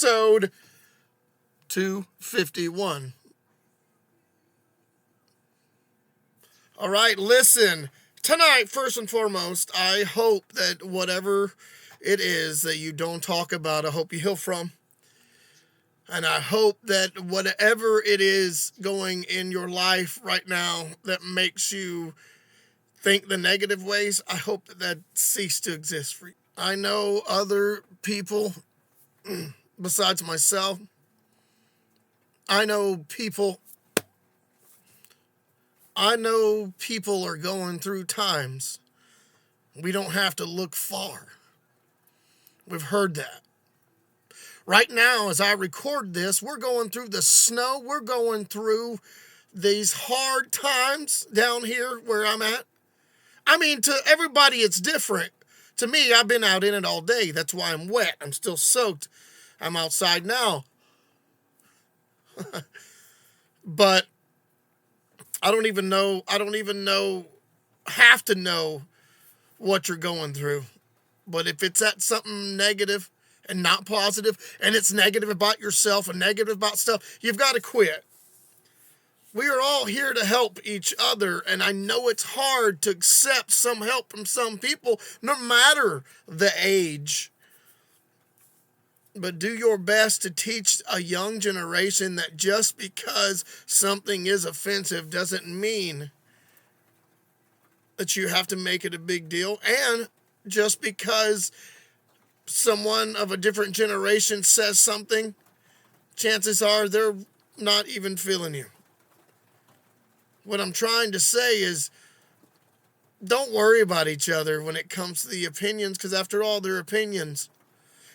episode 251. All right, listen. Tonight, first and foremost, I hope that whatever it is that you don't talk about, I hope you heal from. And I hope that whatever it is going in your life right now that makes you think the negative ways, I hope that cease to exist for you. I know other people besides myself. I know people are going through times. We don't have to look far. We've heard that. Right now, as I record this, we're going through the snow. We're going through these hard times down here where I'm at. I mean, to everybody, it's different. To me, I've been out in it all day. That's why I'm wet. I'm still soaked. I'm outside now. But I don't even have to know what you're going through. But if it's at something negative and not positive, and it's negative about yourself and negative about stuff, you've got to quit. We are all here to help each other, and I know it's hard to accept some help from some people, no matter the age. But do your best to teach a young generation that just because something is offensive doesn't mean that you have to make it a big deal. And just because someone of a different generation says something, chances are they're not even feeling you. What I'm trying to say is, don't worry about each other when it comes to the opinions, because after all, they're opinions.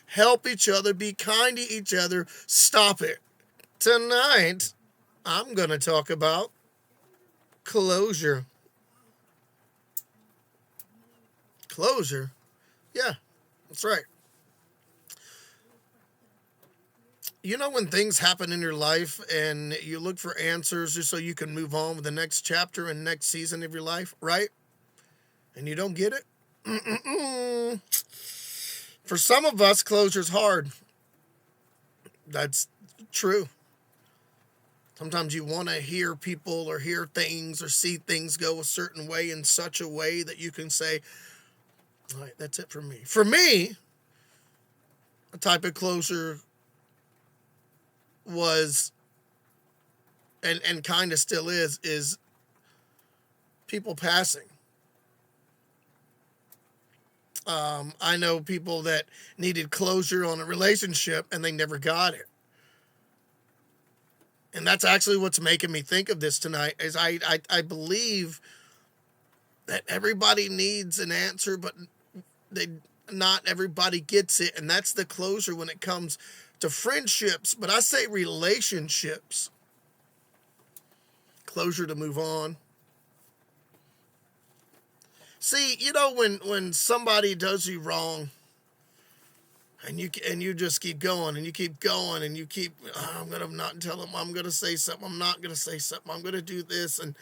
Help each other, be kind to each other, stop it. Tonight, I'm going to talk about closure. Closure? Yeah, that's right. You know when things happen in your life and you look for answers just so you can move on with the next chapter and next season of your life, right? And you don't get it? For some of us, closure's hard. That's true. Sometimes you want to hear people or hear things or see things go a certain way in such a way that you can say, all right, that's it for me. For me, a type of closure was, and kind of still is people passing. I know people that needed closure on a relationship and they never got it. And that's actually what's making me think of this tonight, is I believe that everybody needs an answer, but not everybody gets it. And that's the closure when it comes to friendships, but I say relationships. Closure to move on. See, you know, when somebody does you wrong, and you just keep going and you keep going and you keep, I'm gonna not tell them, I'm gonna say something, I'm not gonna say something, I'm gonna do this, and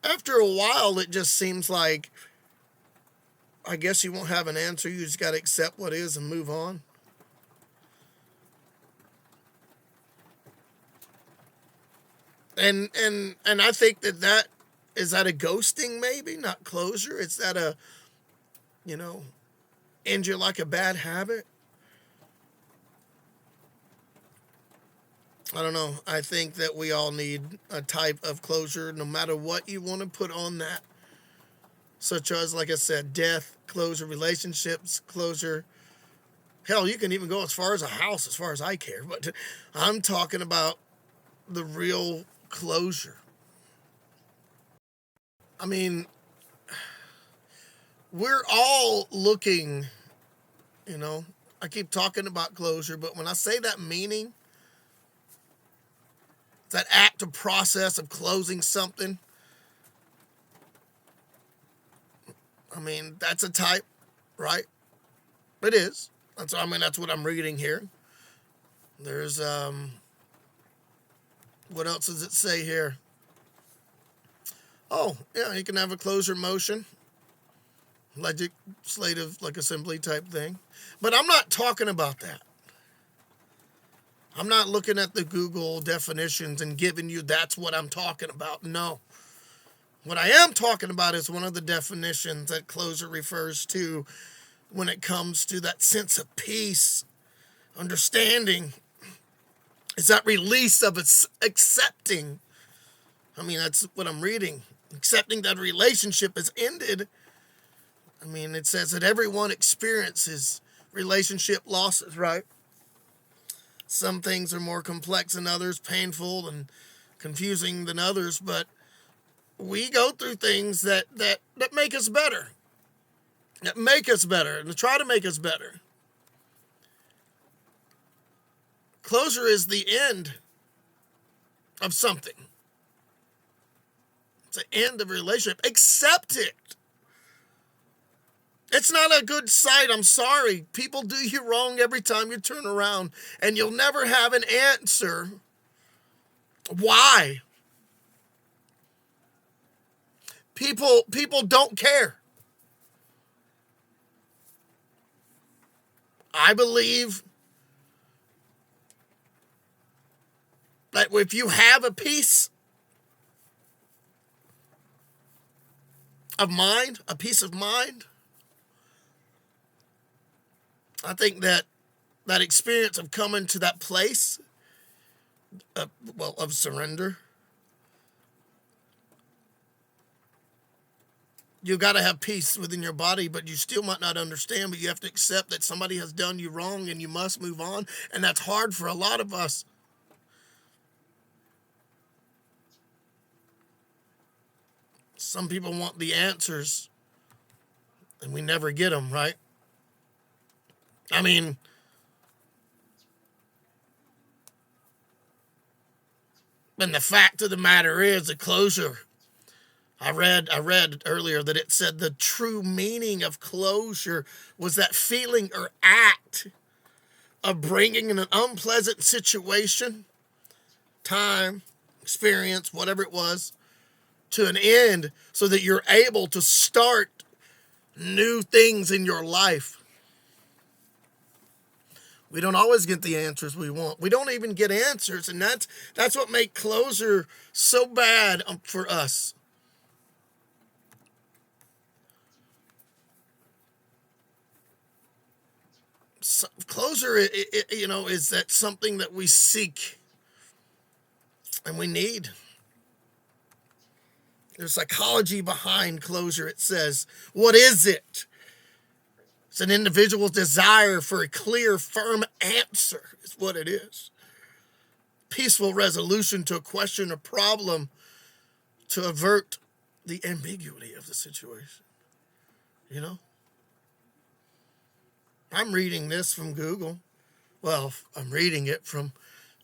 after a while, it just seems like, I guess you won't have an answer. You just got to accept what is and move on. And I think that is that a ghosting, maybe not closure. It's that end you like a bad habit. I don't know. I think that we all need a type of closure, no matter what you want to put on that. Such as, like I said, death, closure, relationships, closure. Hell, you can even go as far as a house, as far as I care. But I'm talking about the real closure. I mean, we're all looking, I keep talking about closure, but when I say that meaning, that act or process of closing something, I mean, that's a type, right? It is. That's what I'm reading here. There's, what else does it say here? Oh, yeah, you can have a closure motion. Legislative, like assembly type thing. But I'm not talking about that. I'm not looking at the Google definitions and giving you that's what I'm talking about. No. What I am talking about is one of the definitions that closure refers to when it comes to that sense of peace, understanding. Is that release of accepting. I mean, that's what I'm reading. Accepting that relationship has ended. I mean, it says that everyone experiences relationship losses, right? Some things are more complex than others, painful and confusing than others, but we go through things that make us better. That make us better and try to make us better. Closure is the end of something. It's the end of a relationship. Accept it. It's not a good sight. I'm sorry. People do you wrong every time you turn around, and you'll never have an answer. Why? People don't care. I believe that if you have a peace of mind, a peace of mind, I think that experience of coming to that place, of surrender, you got to have peace within your body, but you still might not understand, but you have to accept that somebody has done you wrong and you must move on, and that's hard for a lot of us. Some people want the answers, and we never get them, right? I mean, and the fact of the matter is, the closure. I read earlier that it said the true meaning of closure was that feeling or act of bringing an unpleasant situation, time, experience, whatever it was, to an end so that you're able to start new things in your life. We don't always get the answers we want. We don't even get answers, and that's what makes closure so bad for us. So, closure, is that something that we seek and we need. There's psychology behind closure. It says, what is it? It's an individual's desire for a clear, firm answer is what it is. Peaceful resolution to a question or problem to avert the ambiguity of the situation. I'm reading this from Google. Well, I'm reading it from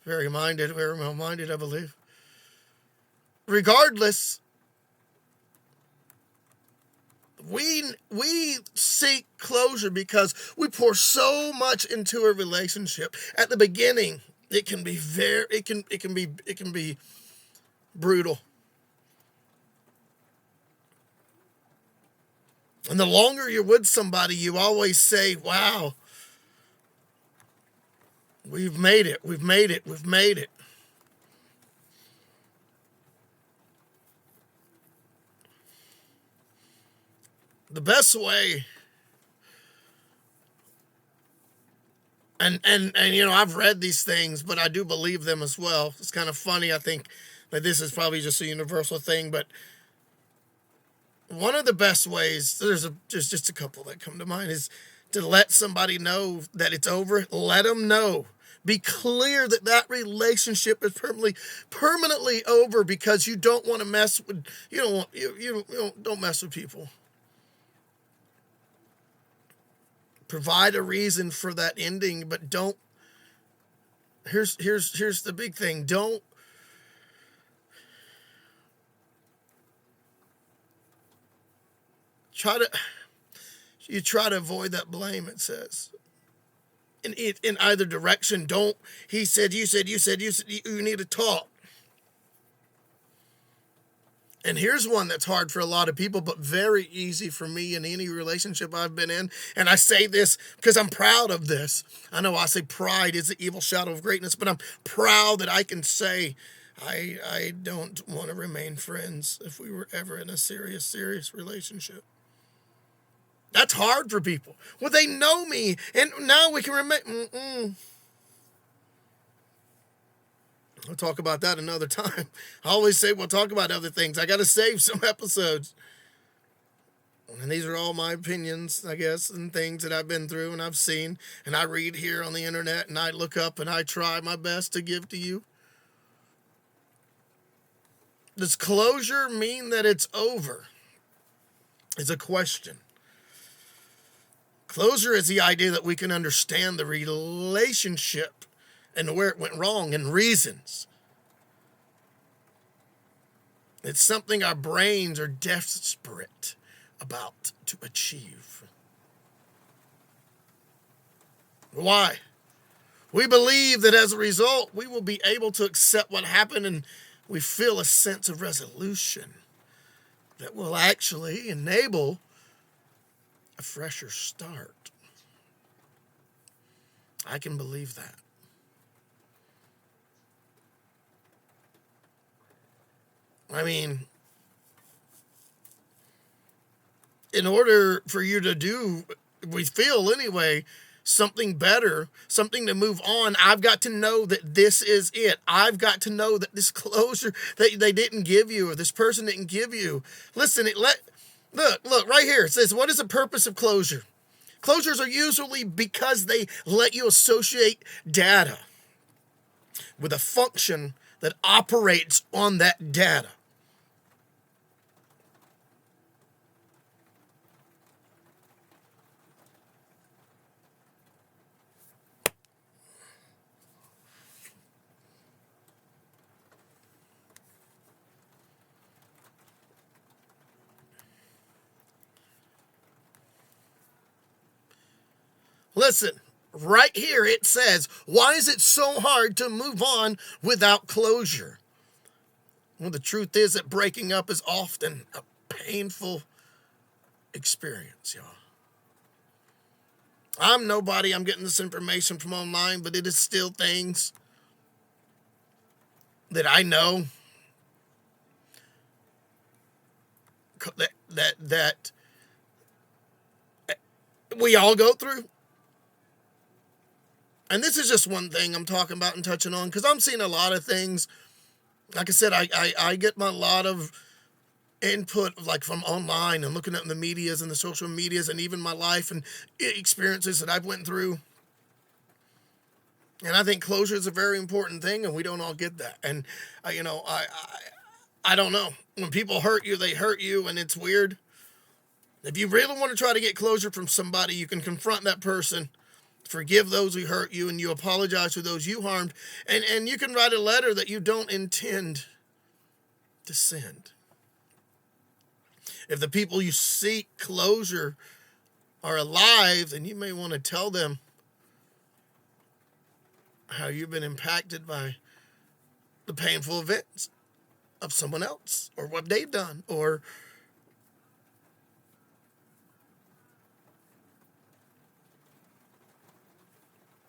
Very Well-Minded, I believe. Regardless, we seek closure because we pour so much into a relationship. At the beginning, it can be brutal. And the longer you're with somebody, you always say, wow, we've made it. The best way, and I've read these things, but I do believe them as well. It's kind of funny. I think that this is probably just a universal thing, but one of the best ways, there's just a couple that come to mind, is to let somebody know that it's over. Let them know. Be clear that relationship is permanently over, because you don't want to mess with, don't mess with people. Provide a reason for that ending, but don't. Here's the big thing. Don't try to avoid that blame. It says in either direction. Don't. He said, you said. You need to talk. And here's one that's hard for a lot of people, but very easy for me in any relationship I've been in. And I say this because I'm proud of this. I know I say pride is the evil shadow of greatness, but I'm proud that I can say I don't want to remain friends if we were ever in a serious relationship. That's hard for people. Well, they know me, and now we can remain. We'll talk about that another time. I always say we'll talk about other things. I got to save some episodes. And these are all my opinions, I guess, and things that I've been through and I've seen. And I read here on the internet and I look up and I try my best to give to you. Does closure mean that it's over? Is a question. Closure is the idea that we can understand the relationship and where it went wrong and reasons. It's something our brains are desperate about to achieve. Why? We believe that as a result, we will be able to accept what happened, and we feel a sense of resolution that will actually enable a fresher start. I can believe that. I mean, in order for you to do, we feel anyway, something better, something to move on, I've got to know that this is it. I've got to know that this closure that they didn't give you or this person didn't give you. Listen, look right here. It says, what is the purpose of closure? Closures are usually because they let you associate data with a function that operates on that data. Listen, right here it says, why is it so hard to move on without closure? Well, the truth is that breaking up is often a painful experience, y'all. I'm nobody. I'm getting this information from online, but it is still things that I know that we all go through. And this is just one thing I'm talking about and touching on, because I'm seeing a lot of things. Like I said, I get a lot of input like from online and looking at the medias and the social medias and even my life and experiences that I've went through. And I think closure is a very important thing, and we don't all get that. And, I don't know. When people hurt you, they hurt you, and it's weird. If you really want to try to get closure from somebody, you can confront that person, forgive those who hurt you, and you apologize to those you harmed. And you can write a letter that you don't intend to send. If the people you seek closure are alive, then you may want to tell them how you've been impacted by the painful events of someone else or what they've done, or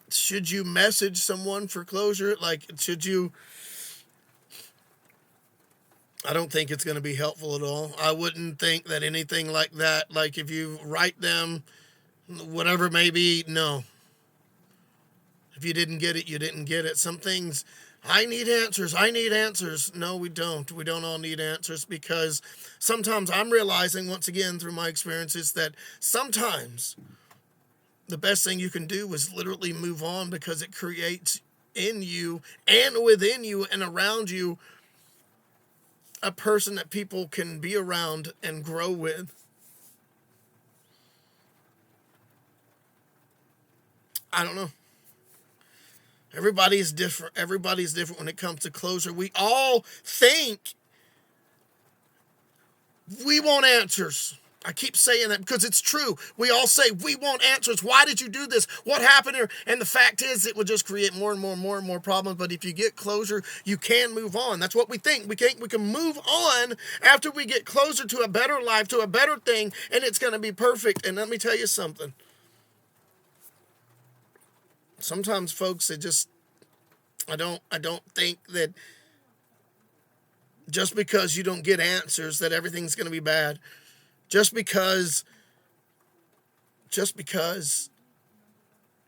should you message someone for closure? Like, should you? I don't think it's going to be helpful at all. I wouldn't think that anything like that, like if you write them, whatever it may be, no. If you didn't get it, you didn't get it. Some things, I need answers. No, we don't. We don't all need answers, because sometimes I'm realizing, once again, through my experiences, that sometimes the best thing you can do is literally move on, because it creates in you and within you and around you a person that people can be around and grow with. I don't know. Everybody's different. Everybody's different when it comes to closure. We all think we want answers. I keep saying that because it's true. We all say, we want answers. Why did you do this? What happened here? And the fact is, it will just create more and more problems. But if you get closure, you can move on. That's what we think. We think we can move on after we get closer to a better life, to a better thing, and it's going to be perfect. And let me tell you something. Sometimes, folks, I don't think that just because you don't get answers that everything's going to be bad. Just because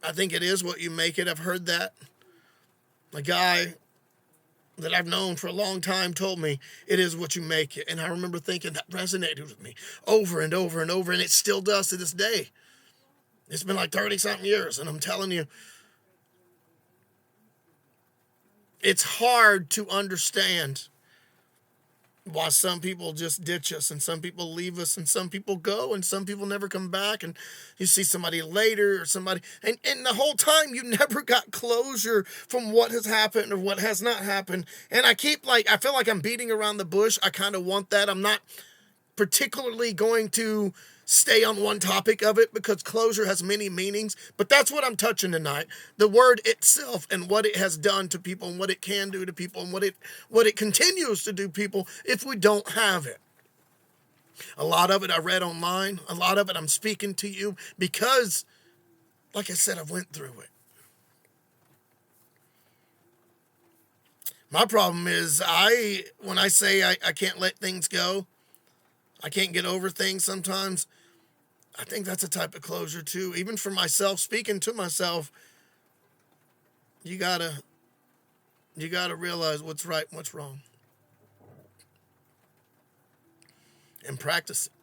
I think it is what you make it. I've heard that. A guy that I've known for a long time told me it is what you make it. And I remember thinking that resonated with me over and over and over. And it still does to this day. It's been like 30-something years. And I'm telling you, it's hard to understand why some people just ditch us and some people leave us and some people go and some people never come back, and you see somebody later or somebody and the whole time you never got closure from what has happened or what has not happened. And I feel like I'm beating around the bush. I kind of want that. I'm not particularly going to stay on one topic of it because closure has many meanings, but that's what I'm touching tonight. The word itself and what it has done to people and what it can do to people and what it continues to do people if we don't have it. A lot of it I read online. A lot of it I'm speaking to you because, like I said, I've went through it. My problem is when I say I can't let things go, I can't get over things sometimes. I think that's a type of closure too. Even for myself, speaking to myself, you gotta realize what's right and what's wrong. And practice it.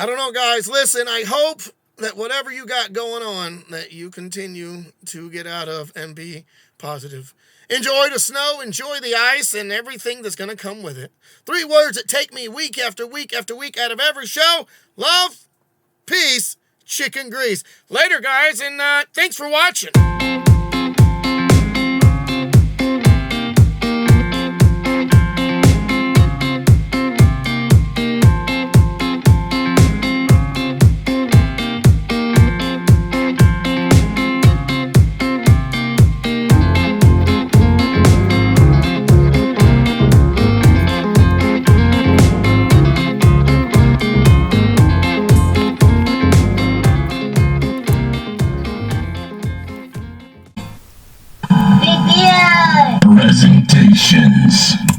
I don't know, guys. Listen, I hope that whatever you got going on, that you continue to get out of and be positive. Enjoy the snow, enjoy the ice, and everything that's going to come with it. 3 words that take me week after week after week out of every show: love, peace, chicken grease. Later, guys, and thanks for watching. Presentations.